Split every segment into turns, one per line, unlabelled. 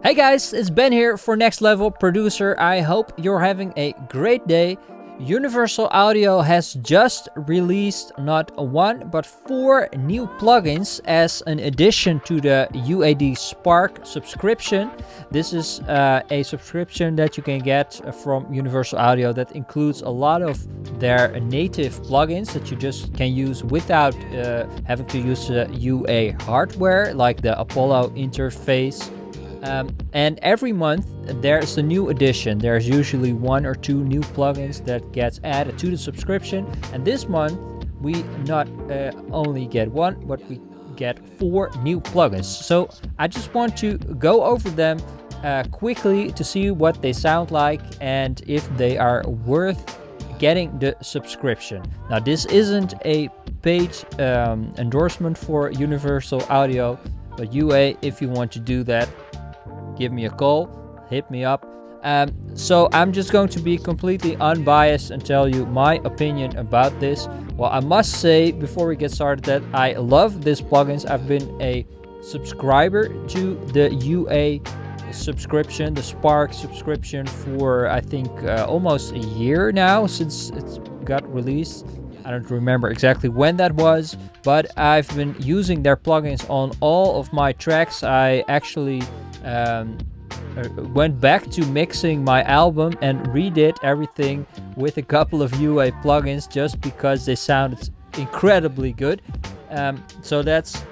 Hey guys, it's Ben here for Next Level Producer. I hope you're having a great day. Universal Audio has just released not one but 4 new plugins as an addition to the UAD Spark subscription. This is a subscription that you can get from Universal Audio that includes a lot of their native plugins that you just can use without having to use UA hardware like the Apollo interface. And every month there's a new addition. There's usually 1 or 2 new plugins that gets added to the subscription. And this month we not only get 1, but we get 4 new plugins. So I just want to go over them quickly to see what they sound like and if they are worth getting the subscription. Now this isn't a paid endorsement for Universal Audio, but UA, if you want to do that, give me a call, hit me up. So I'm just going to be completely unbiased and tell you my opinion about this. Well, I must say before we get started that I love these plugins. I've been a subscriber to the UA subscription, the Spark subscription, for I think almost a year now since it's got released. I don't remember exactly when that was, but I've been using their plugins on all of my tracks. I actually went back to mixing my album and redid everything with a couple of UA plugins just because they sounded incredibly good. So that's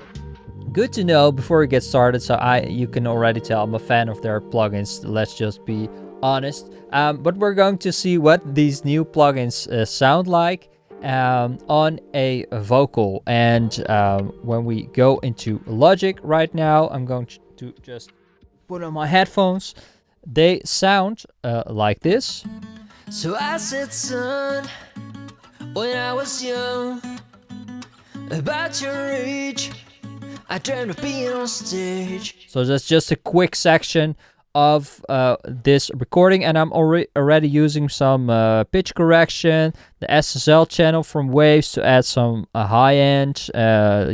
good to know before we get started. So you can already tell I'm a fan of their plugins. Let's just be honest. But we're going to see what these new plugins sound like on a vocal. And when we go into Logic right now, I'm going to just put on my headphones. They sound like this.
So I said, son, when I was young, about your age, I dreamt of being on stage.
So that's just a quick section of this recording, and I'm already using some pitch correction, the SSL channel from Waves to add some high end,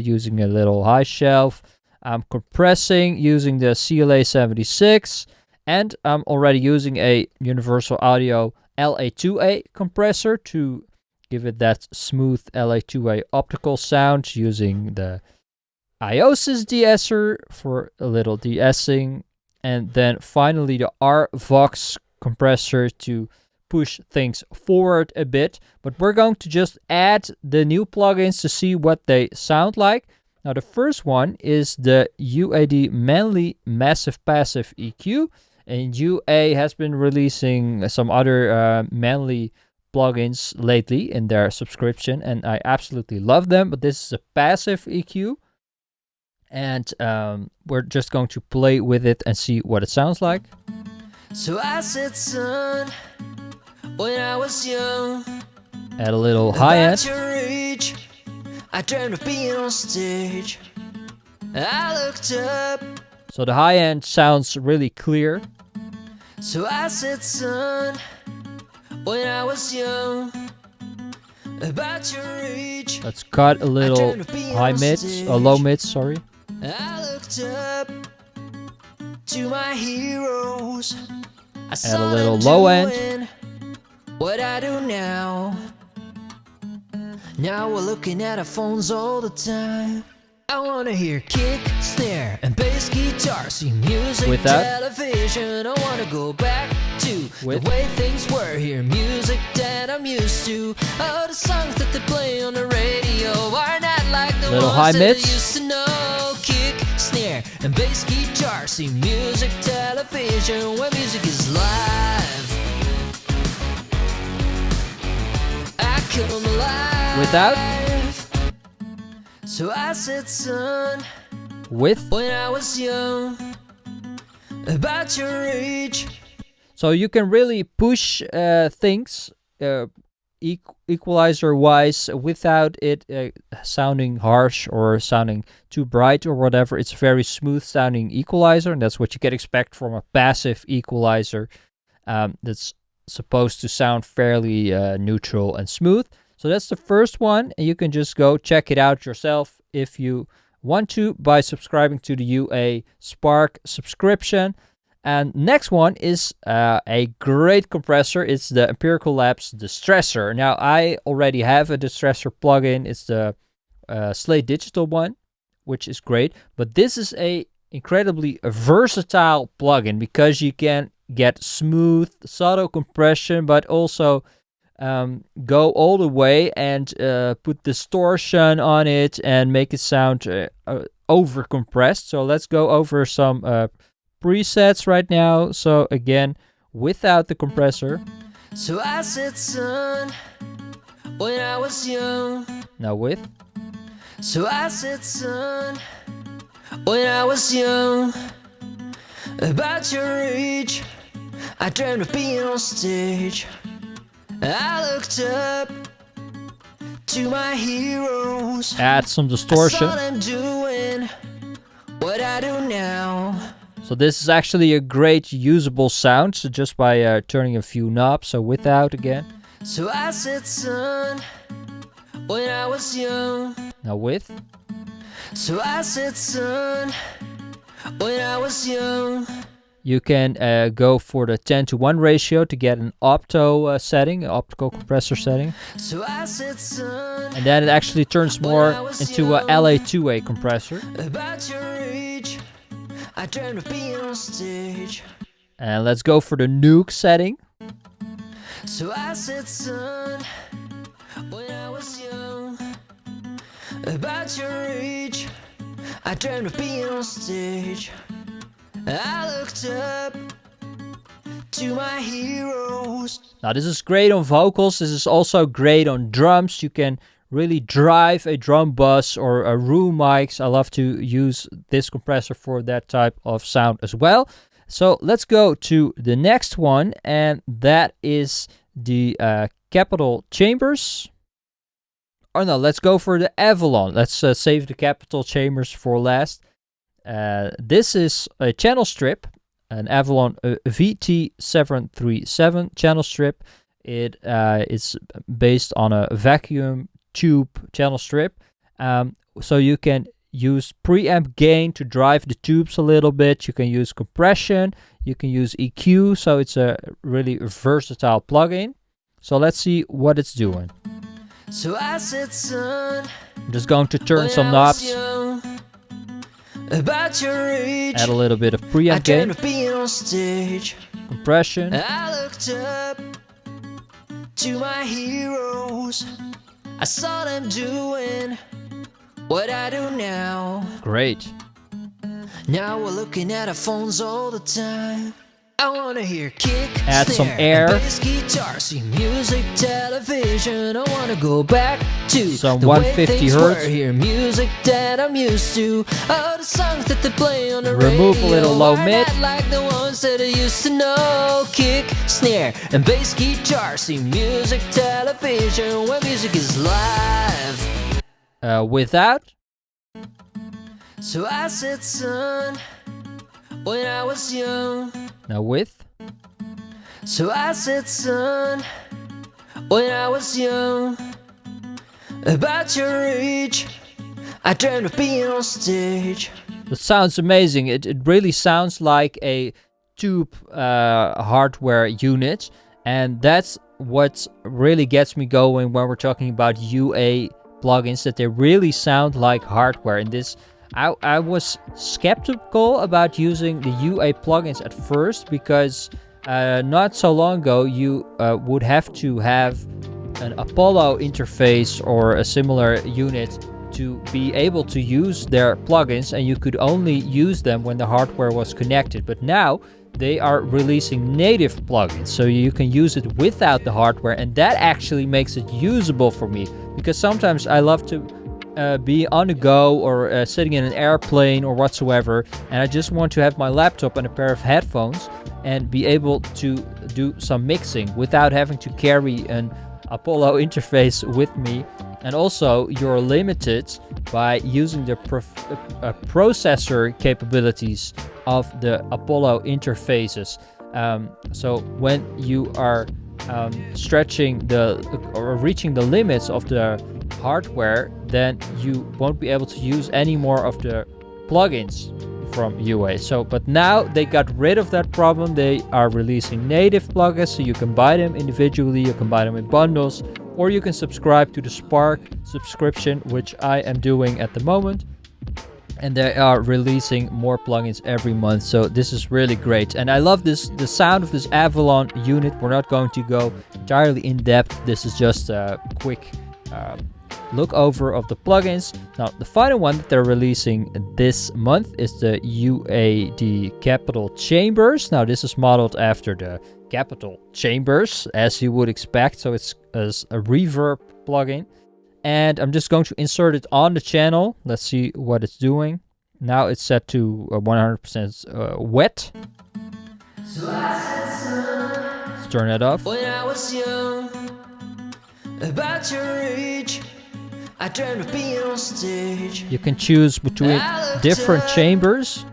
using a little high shelf. I'm compressing using the CLA 76, and I'm already using a Universal Audio LA2A compressor to give it that smooth LA2A optical sound, using the Iosis de-esser for a little de-essing, and then finally the RVox compressor to push things forward a bit. But we're going to just add the new plugins to see what they sound like. Now the first one is the UAD Manly Massive Passive EQ, and UA has been releasing some other Manly plugins lately in their subscription, and I absolutely love them, but this is a passive EQ, and we're just going to play with it and see what it sounds like.
So I said, son, when I was young,
add a little high end.
I dreamt of being on stage. I looked up.
So the high end sounds really clear.
So I said, son, when I was young, about your age.
Let's cut a little high mids, low mids, sorry.
I looked up to my heroes.
Add a little low end.
What I do now. Now we're looking at our phones all the time. I wanna hear kick, snare, and bass guitar. See music,
with that,
television. I wanna go back to the way things were. Hear music that I'm used to. Oh, the songs that they play on the radio are not like the
little
ones
high
that
mids.
I used to know. Kick, snare, and bass guitar. See music, television, where music is live. I come alive.
Without.
So I said, son,
with.
when I was young, about your age.
So you can really push things equalizer wise without it sounding harsh or sounding too bright or whatever. It's a very smooth sounding equalizer, and that's what you can expect from a passive equalizer that's supposed to sound fairly neutral and smooth. So that's the first one, and you can just go check it out yourself if you want to by subscribing to the UA Spark subscription. And next one is a great compressor. It's the Empirical Labs Distressor. Now, I already have a Distressor plugin. It's the Slate Digital one, which is great. But this is a incredibly versatile plugin because you can get smooth, subtle compression, but also go all the way and put distortion on it and make it sound over compressed. So let's go over some presets right now. So again, without the compressor.
So I said, son, when I was young.
Now with.
So I said, son, when I was young, about your age, I dreamed of being on stage. I looked up to my heroes.
Add some distortion.
I saw them doing what I do now.
So this is actually a great usable sound, so just by turning a few knobs. So without again.
So I said, son, when I was young.
Now with.
So I said, son, when I was young.
You can go for the 10:1 ratio to get an opto setting, an optical compressor setting.
So I said, son,
and then it actually turns more into a LA2A compressor.
About your age, I dreamed of being on stage.
And let's go for the nuke setting.
So I said, son, when I was young, about your age, I dreamed of being on stage. I looked up to my heroes.
Now this is great on vocals. This is also great on drums. You can really drive a drum bus or a room mics. I love to use this compressor for that type of sound as well. So let's go to the next one, and that is the Capital Chambers. Oh no, let's go for the Avalon. Let's save the Capital Chambers for last. This is a channel strip, an Avalon VT737 channel strip. It is based on a vacuum tube channel strip. So you can use preamp gain to drive the tubes a little bit. You can use compression. You can use EQ. So it's a really versatile plugin. So let's see what it's doing.
So I said, son,
I'm just going to turn some knobs.
About your age,
add a little bit of preamp gain.
Of being on stage.
Compression.
I looked up to my heroes. I saw them doing what I do now.
Great.
Now we're looking at our phones all the time. I wanna hear kick,
add
snare,
some air,
bass guitar, see music, television. I wanna go back to
some
the
150 hertz.
Hear music that I'm used to. All the songs that they play on the
remove
radio.
A little low
Why
mid,
not like the ones that I used to know. Kick, snare, and bass guitar, see music, television, where music is live.
Without.
So I said, son, when I was young.
Now with.
So I said, son, when I was young, about your age, I dreamed of being on stage.
That sounds amazing. It really sounds like a tube hardware unit, and that's what really gets me going when we're talking about UA plugins, that they really sound like hardware. And this, I was skeptical about using the UA plugins at first, because not so long ago you would have to have an Apollo interface or a similar unit to be able to use their plugins, and you could only use them when the hardware was connected. But now they are releasing native plugins, so you can use it without the hardware, and that actually makes it usable for me, because sometimes I love to be on the go or sitting in an airplane or whatsoever, and I just want to have my laptop and a pair of headphones and be able to do some mixing without having to carry an Apollo interface with me. And also you're limited by using the processor capabilities of the Apollo interfaces. So when you are stretching or reaching the limits of the hardware, then you won't be able to use any more of the plugins from UA. So, but now they got rid of that problem. They are releasing native plugins, so you can buy them individually, you can buy them in bundles, or you can subscribe to the Spark subscription, which I am doing at the moment. And they are releasing more plugins every month, so this is really great. And I love the sound of this Avalon unit. We're not going to go entirely in depth. This is just a quick look over of the plugins. Now, the final one that they're releasing this month is the UAD Capital Chambers. Now, this is modeled after the Capital Chambers, as you would expect. So it's a reverb plugin. And I'm just going to insert it on the channel. Let's see what it's doing. Now it's set to 100% wet. Let's turn it off.
When I was young, about your age, I dreamed of being on stage.
You can choose between different chambers.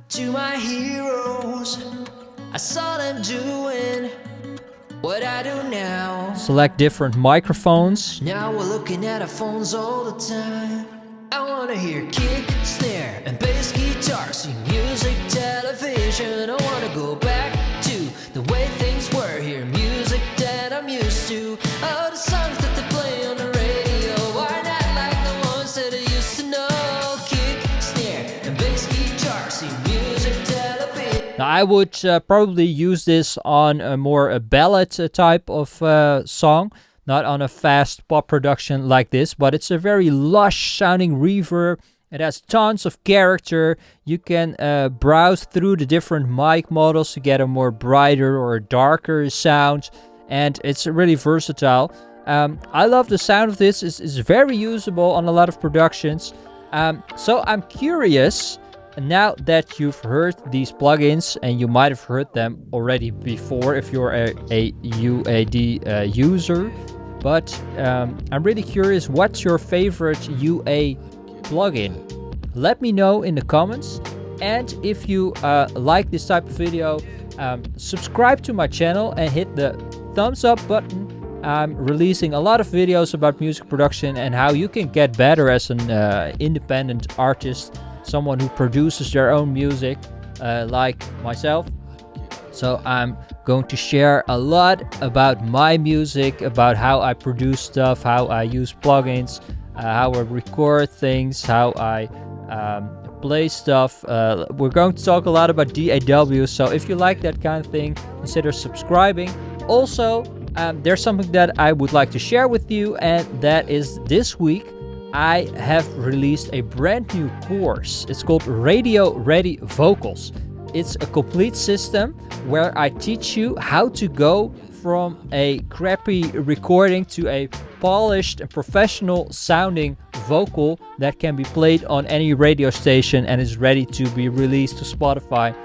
To my heroes, I saw them doing what I do now.
Select different microphones.
Now we're looking at our phones all the time. I wanna hear kick, snare, and bass guitar. See music, television. I wanna go back to the way things were. Hear music that I'm used to. All the songs that they play on the radio. Why not like the ones that I used to know? Kick, snare, and bass guitar. See music, television.
Now I would probably use this on a more ballad type of song, not on a fast pop production like this, but it's a very lush sounding reverb. It has tons of character. You can browse through the different mic models to get a more brighter or a darker sound, and it's really versatile. I love the sound of this. It's very usable on a lot of productions. So I'm curious, now that you've heard these plugins, and you might have heard them already before if you're a UAD user, but I'm really curious, what's your favorite UA plugin? Let me know in the comments. And if you like this type of video, subscribe to my channel and hit the thumbs up button. I'm releasing a lot of videos about music production and how you can get better as an independent artist, someone who produces their own music, like myself. So I'm going to share a lot about my music, about how I produce stuff, how I use plugins, how I record things, how I play stuff. We're going to talk a lot about DAW, so if you like that kind of thing, consider subscribing. Also, there's something that I would like to share with you, and that is this week I have released a brand new course. It's called Radio Ready Vocals. It's a complete system where I teach you how to go from a crappy recording to a polished and professional sounding vocal that can be played on any radio station and is ready to be released to Spotify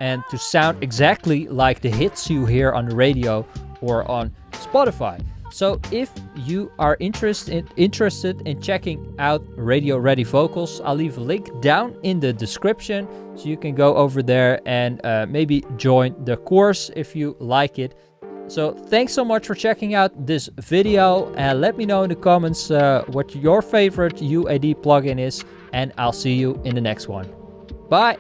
and to sound exactly like the hits you hear on the radio or on Spotify. So if you are interested in checking out Radio Ready Vocals, I'll leave a link down in the description so you can go over there and maybe join the course if you like it. So thanks so much for checking out this video, and let me know in the comments what your favorite UAD plugin is, and I'll see you in the next one. Bye!